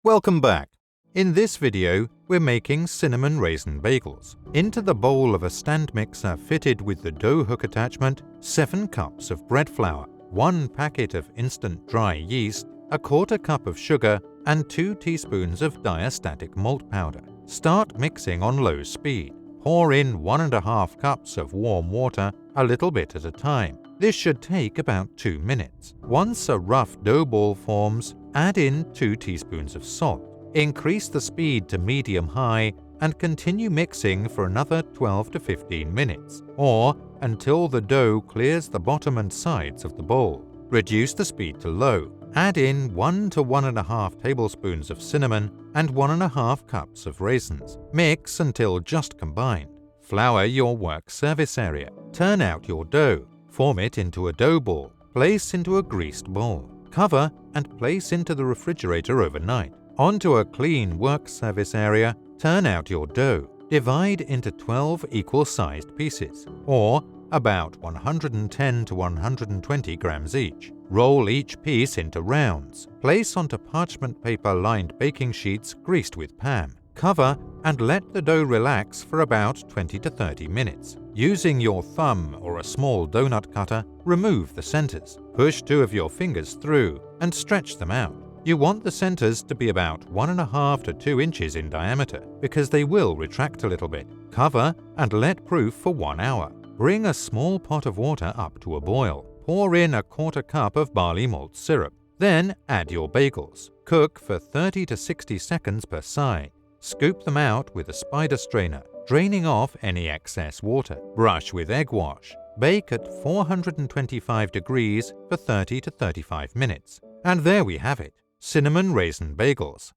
Welcome back. In this video, we're making cinnamon raisin bagels. Into the bowl of a stand mixer fitted with the dough hook attachment, 7 cups of bread flour, 1 packet of instant dry yeast, 1/4 cup of sugar, and 2 teaspoons of diastatic malt powder. Start mixing on low speed. Pour in 1½ cups of warm water, a little bit at a time. This should take about 2 minutes. Once a rough dough ball forms, add in 2 teaspoons of salt. Increase the speed to medium-high and continue mixing for another 12 to 15 minutes, or until the dough clears the bottom and sides of the bowl. Reduce the speed to low. Add in 1 to 1½ tablespoons of cinnamon and 1½ cups of raisins. Mix until just combined. Flour your work surface area. Turn out your dough. Form it into a dough ball. Place into a greased bowl. Cover and place into the refrigerator overnight. Onto a clean work surface area, turn out your dough. Divide into 12 equal-sized pieces, or about 110 to 120 grams each. Roll each piece into rounds. Place onto parchment paper-lined baking sheets greased with Pam. Cover and let the dough relax for about 20 to 30 minutes. Using your thumb or a small donut cutter, remove the centers. Push 2 of your fingers through and stretch them out. You want the centers to be about 1½ to 2 inches in diameter because they will retract a little bit. Cover and let proof for 1 hour. Bring a small pot of water up to a boil. Pour in 1/4 cup of barley malt syrup. Then add your bagels. Cook for 30 to 60 seconds per side. Scoop them out with a spider strainer, draining off any excess water. Brush with egg wash. Bake at 425 degrees for 30 to 35 minutes. And there we have it, cinnamon raisin bagels.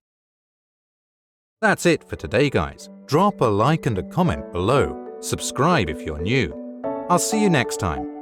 That's it for today, guys. Drop a like and a comment below. Subscribe if you're new. I'll see you next time.